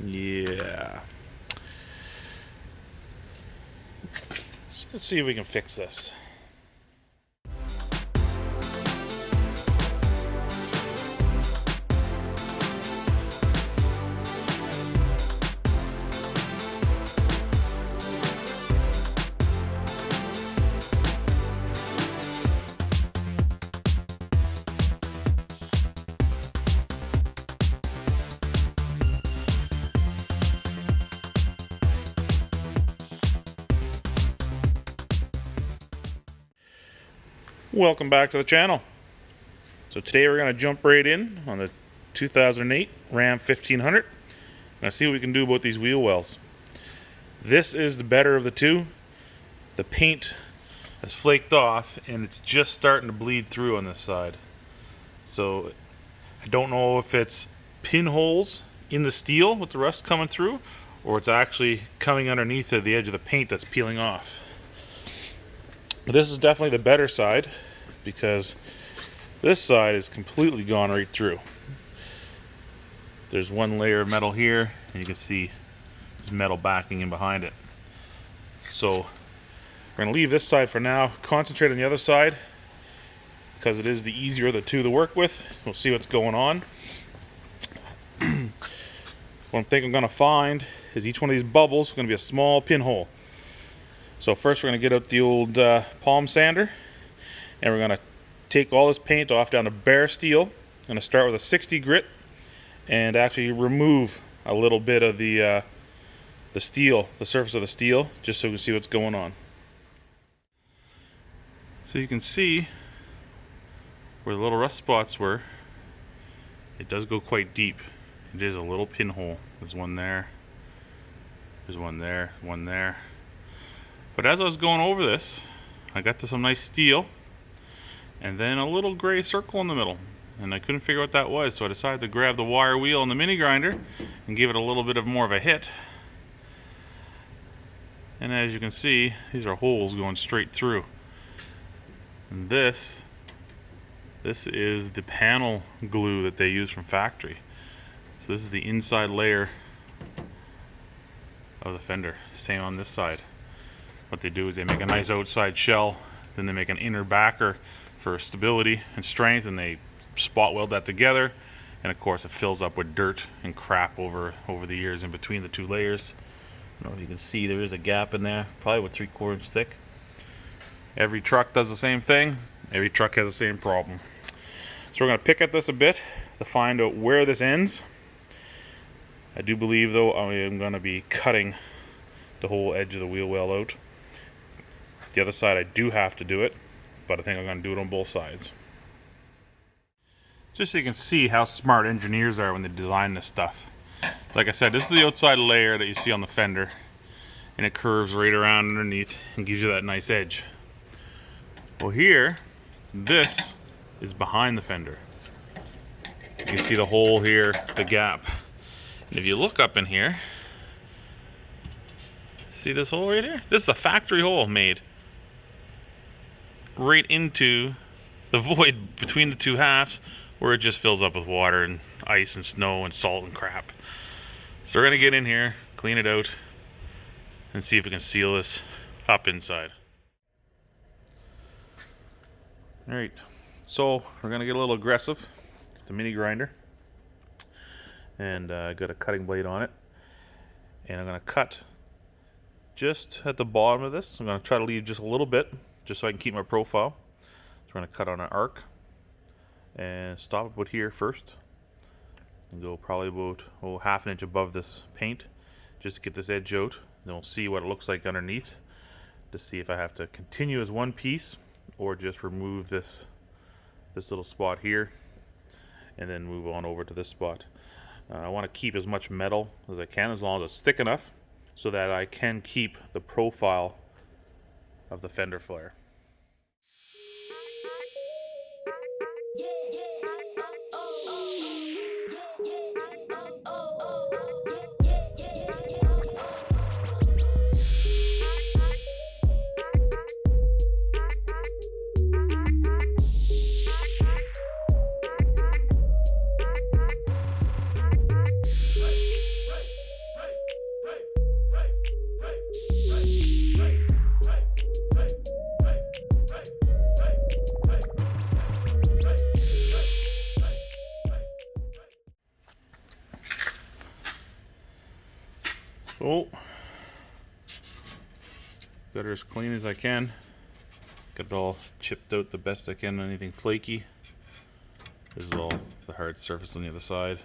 Yeah. Let's see if we can fix this. Welcome back to the channel. So today we're going to jump right in on the 2008 Ram 1500 and see what we can do about these wheel wells. This is the better of the two. The paint has flaked off and it's just starting to bleed through on this side. So I don't know if it's pinholes in the steel with the rust coming through, or it's actually coming underneath the edge of the paint that's peeling off. This is definitely the better side, because this side is completely gone right through. There's one layer of metal here, and you can see there's metal backing in behind it. So we're going to leave this side for now, concentrate on the other side, because it is the easier of the two to work with. We'll see what's going on. What I think I'm going to find is each one of these bubbles is going to be a small pinhole. So first we're going to get out the old palm sander, and we're going to take all this paint off down to bare steel. I'm going to start with a 60 grit and actually remove a little bit of the steel, the surface of the steel, just so we can see what's going on. So you can see where the little rust spots were. It does go quite deep. It is a little pinhole. There's one there. There's one there. One there. But as I was going over this, I got to some nice steel and then a little gray circle in the middle, and I couldn't figure out what that was, so I decided to grab the wire wheel on the mini grinder and give it a little bit of more of a hit. And as you can see, these are holes going straight through. And this is the panel glue that they use from factory. So this is the inside layer of the fender. Same on this side. What they do is they make a nice outside shell, then they make an inner backer for stability and strength, and they spot weld that together, and of course it fills up with dirt and crap over the years in between the two layers. I don't know if you can see, there is a gap in there, probably with 3/4 inch thick. Every truck does the same thing. Every truck has the same problem. So we're going to pick at this a bit to find out where this ends. I do believe though I am going to be cutting the whole edge of the wheel well out. The other side I do have to do it, but I think I'm going to do it on both sides. Just so you can see how smart engineers are when they design this stuff. Like I said, this is the outside layer that you see on the fender, and it curves right around underneath and gives you that nice edge. Well here, this is behind the fender. You can see the hole here, the gap. And if you look up in here, see this hole right here? This is a factory hole made right into the void between the two halves, where it just fills up with water and ice and snow and salt and crap. So we're going to get in here, clean it out, and see if we can seal this up inside. Alright, so we're going to get a little aggressive with the mini grinder, and I got a cutting blade on it, and I'm going to cut just at the bottom of this. I'm going to try to leave just a little bit, just so I can keep my profile. So we're going to cut on an arc and stop about here first, and go probably about half an inch above this paint, just to get this edge out. Then we'll see what it looks like underneath, to see if I have to continue as one piece or just remove this little spot here and then move on over to this spot. I want to keep as much metal as I can, as long as it's thick enough so that I can keep the profile of the fender flare. So, got her as clean as I can. Got it all chipped out the best I can, anything flaky. This is all the hard surface on the other side.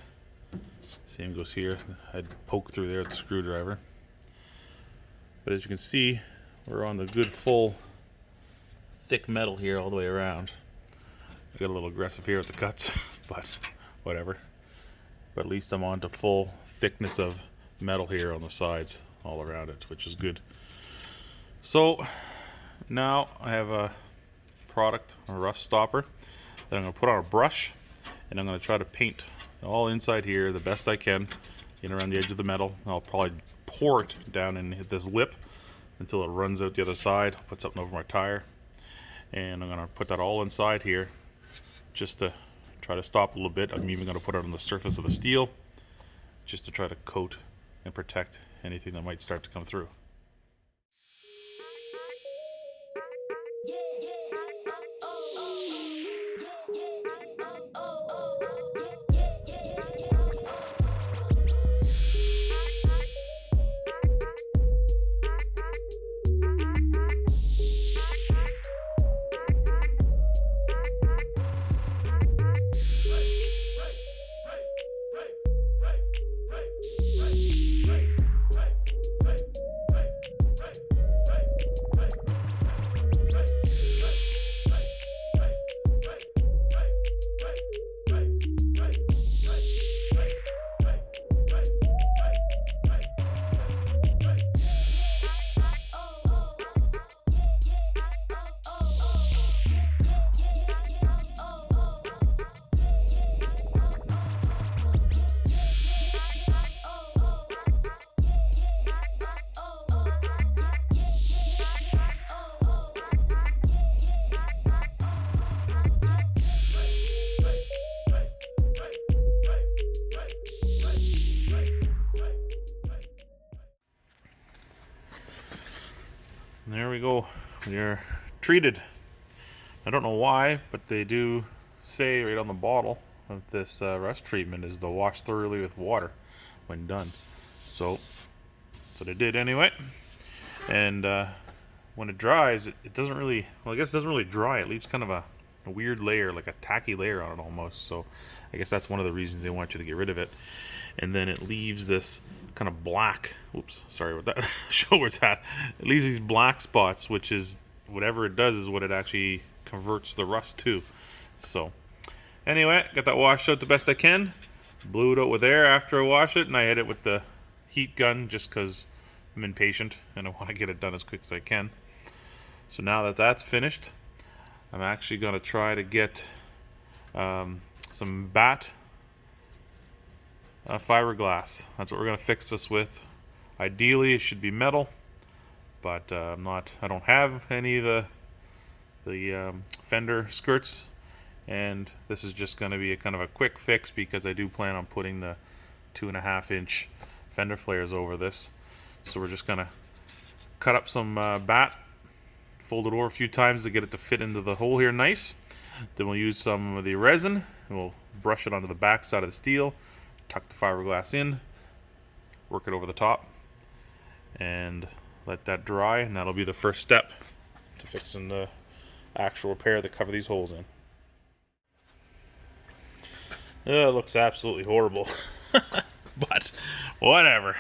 Same goes here. I'd poke through there with the screwdriver. But as you can see, we're on the good full thick metal here all the way around. I got a little aggressive here with the cuts, but whatever. But at least I'm on to full thickness of metal here on the sides all around it, which is good. So now I have a product, a rust stopper, that I'm going to put on a brush, and I'm going to try to paint all inside here the best I can, in around the edge of the metal. I'll probably pour it down and hit this lip until it runs out the other side. I'll put something over my tire, and I'm going to put that all inside here just to try to stop a little bit. I'm even going to put it on the surface of the steel just to try to coat and protect anything that might start to come through. And there we go. They're treated. I don't know why, but they do say right on the bottle of this rust treatment is to wash thoroughly with water when done. So they did anyway. And when it dries, it doesn't really, well, I guess it doesn't really dry. It leaves kind of a weird layer, like a tacky layer on it almost. So I guess that's one of the reasons they want you to get rid of it. And then it leaves this kind of black, oops, sorry about that, show where it's at. It leaves these black spots, which is, whatever it does is what it actually converts the rust to. So anyway, got that washed out the best I can. Blew it out with air after I wash it, and I hit it with the heat gun just because I'm impatient and I want to get it done as quick as I can. So now that that's finished, I'm actually going to try to get some batt fiberglass. That's what we're going to fix this with. Ideally it should be metal, but I don't have any of the fender skirts, and this is just going to be a kind of a quick fix because I do plan on putting the 2.5-inch fender flares over this. So we're just going to cut up some batt, fold it over a few times to get it to fit into the hole here nice. Then we'll use some of the resin and we'll brush it onto the back side of the steel, tuck the fiberglass in, work it over the top, and let that dry, and that'll be the first step to fixing the actual repair that cover these holes in. It looks absolutely horrible, but whatever.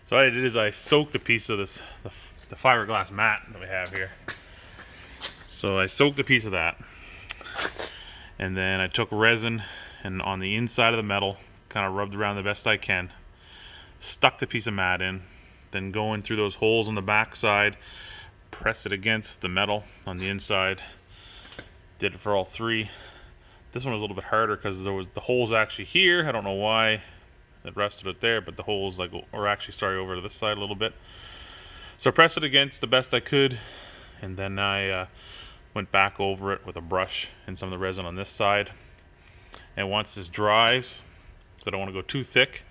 So what I did is I soaked a piece of this, the fiberglass mat that we have here. So I soaked a piece of that, and then I took resin and on the inside of the metal, kind of rubbed around the best I can, stuck the piece of mat in, then going through those holes on the back side, press it against the metal on the inside. Did it for all three. This one was a little bit harder because there was the holes actually here. I don't know why it rested it there, but the holes over to this side a little bit. So I pressed it against the best I could, and then I went back over it with a brush and some of the resin on this side. And once this dries, so I don't want to go too thick,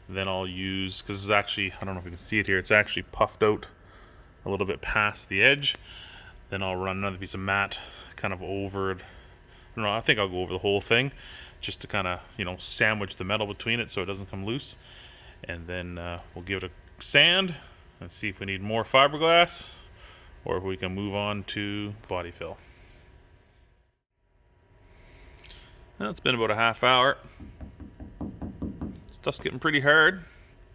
then I'll use, because this is actually, I don't know if you can see it here, it's actually puffed out a little bit past the edge. Then I'll run another piece of mat kind of over it. I don't know, I think I'll go over the whole thing just to kind of, sandwich the metal between it so it doesn't come loose. And then we'll give it a sand and see if we need more fiberglass or if we can move on to body fill. Now it's been about a half hour. Stuff's getting pretty hard,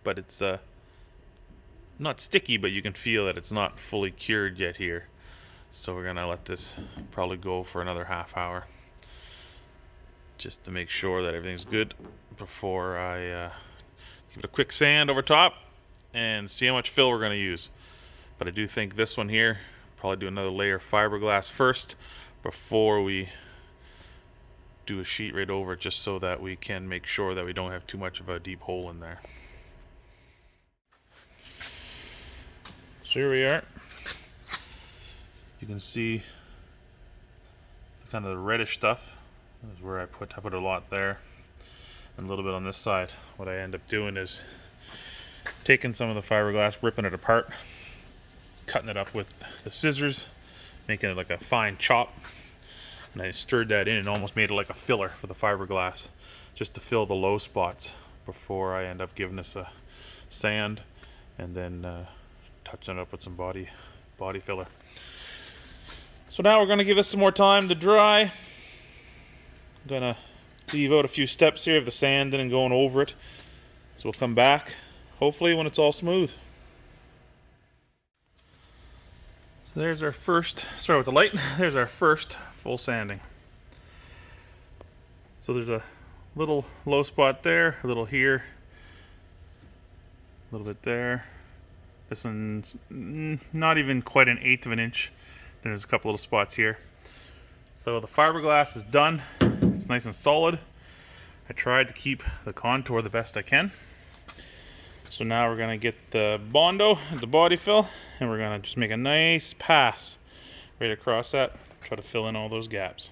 but it's not sticky, but you can feel that it's not fully cured yet here. So we're gonna let this probably go for another half hour just to make sure that everything's good before I give it a quick sand over top and see how much fill we're gonna use. But I do think this one here, probably do another layer of fiberglass first before we do a sheet right over it, just so that we can make sure that we don't have too much of a deep hole in there. So here we are. You can see kind of the reddish stuff is where I put a lot there and a little bit on this side. What I end up doing is taking some of the fiberglass, ripping it apart, cutting it up with the scissors, making it like a fine chop, and I stirred that in and almost made it like a filler for the fiberglass, just to fill the low spots before I end up giving this a sand and then touching it up with some body filler. So now we're going to give this some more time to dry. I'm going to leave out a few steps here of the sand and going over it. So we'll come back, hopefully, when it's all smooth. So there's our first, start with the light, there's our first full sanding. So there's a little low spot there, a little here, a little bit there. This one's not even quite an eighth of an inch. There's a couple little spots here. So the fiberglass is done. It's nice and solid. I tried to keep the contour the best I can. So now we're gonna get the Bondo, the body fill, and we're gonna just make a nice pass right across that. Try to fill in all those gaps.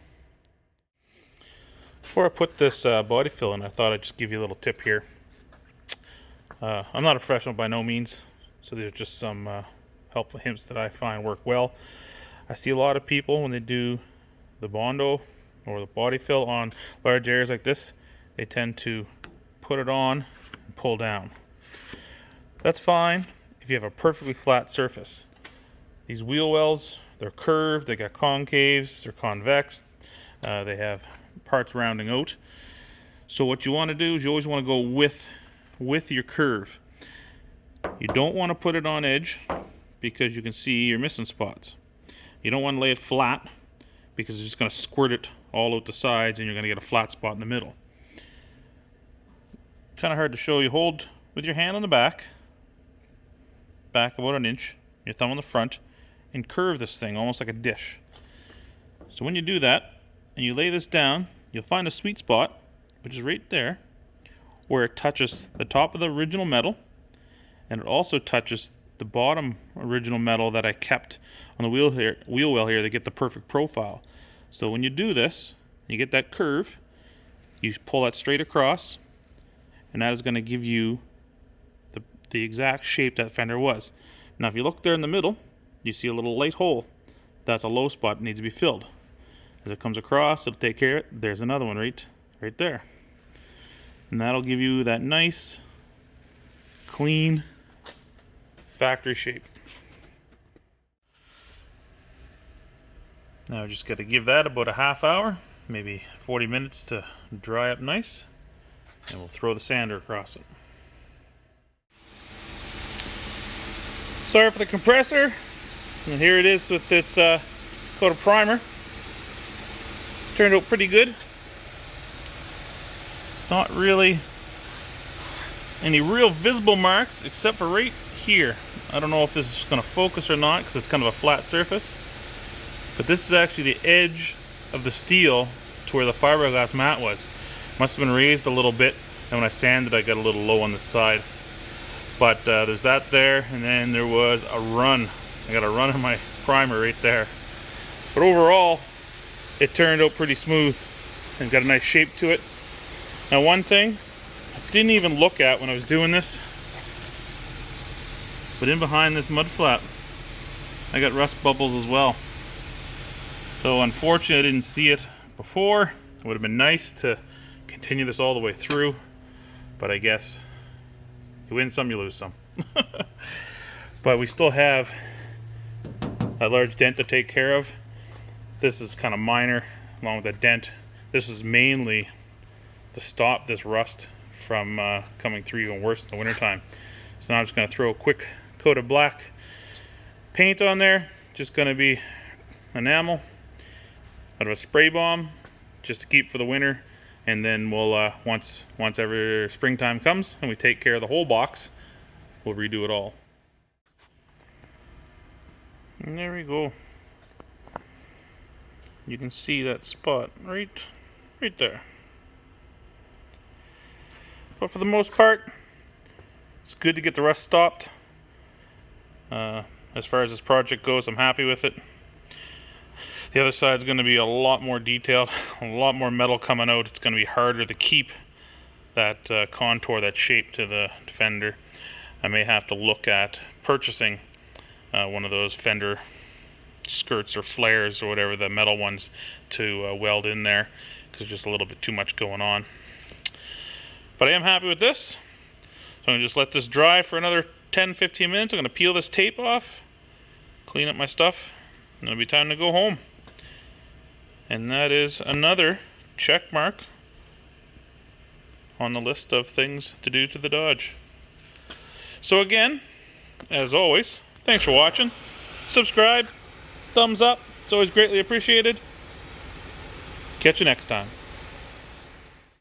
Before I put this body fill in, I thought I'd just give you a little tip here. I'm not a professional by no means, so these are just some helpful hints that I find work well. I see a lot of people when they do the Bondo or the body fill on large areas like this, they tend to put it on and pull down. That's fine if you have a perfectly flat surface. These wheel wells, they're curved, they got concaves, they're convex, they have parts rounding out. So what you want to do is you always want to go with your curve. You don't want to put it on edge because you can see you're missing spots. You don't want to lay it flat because it's just going to squirt it all out the sides and you're going to get a flat spot in the middle. Kind of hard to show. You hold with your hand on the back about an inch, your thumb on the front, and curve this thing almost like a dish. So when you do that and you lay this down, you'll find a sweet spot, which is right there, where it touches the top of the original metal, and it also touches the bottom original metal that I kept on the wheel well here to get the perfect profile. So when you do this, you get that curve, you pull that straight across, and that is going to give you the exact shape that fender was. Now if you look there in the middle, you see a little light hole. That's a low spot that needs to be filled. As it comes across, it'll take care of it. There's another one right there. And that'll give you that nice, clean, factory shape. Now I just got to give that about a half hour, maybe 40 minutes to dry up nice, and we'll throw the sander across it. Sorry for the compressor, and here it is with its coat of primer. Turned out pretty good. It's not really any real visible marks except for right here. I don't know if this is going to focus or not because it's kind of a flat surface, but this is actually the edge of the steel to where the fiberglass mat was. Must have been raised a little bit, and when I sanded I got a little low on the side. But there's that there, and then there was a run. I got a run in my primer right there. But overall, it turned out pretty smooth and got a nice shape to it. Now one thing I didn't even look at when I was doing this, but in behind this mud flap, I got rust bubbles as well. So unfortunately I didn't see it before. It would have been nice to continue this all the way through, but I guess you win some, you lose some. But we still have a large dent to take care of. This is kind of minor, along with the dent. This is mainly to stop this rust from coming through even worse in the wintertime. So now I'm just going to throw a quick coat of black paint on there. Just going to be enamel out of a spray bomb, just to keep for the winter. And then we'll once every springtime comes and we take care of the whole box, we'll redo it all. And there we go. You can see that spot right there. But for the most part, it's good to get the rust stopped. As far as this project goes, I'm happy with it. The other side is going to be a lot more detailed, a lot more metal coming out. It's going to be harder to keep that contour, that shape to the fender. I may have to look at purchasing one of those fender skirts or flares or whatever, the metal ones, to weld in there, because there's just a little bit too much going on. But I am happy with this. So I'm going to just let this dry for another 10-15 minutes. I'm going to peel this tape off, clean up my stuff, and it'll be time to go home. And that is another check mark on the list of things to do to the Dodge. So again, as always, thanks for watching. Subscribe, thumbs up, it's always greatly appreciated. Catch you next time.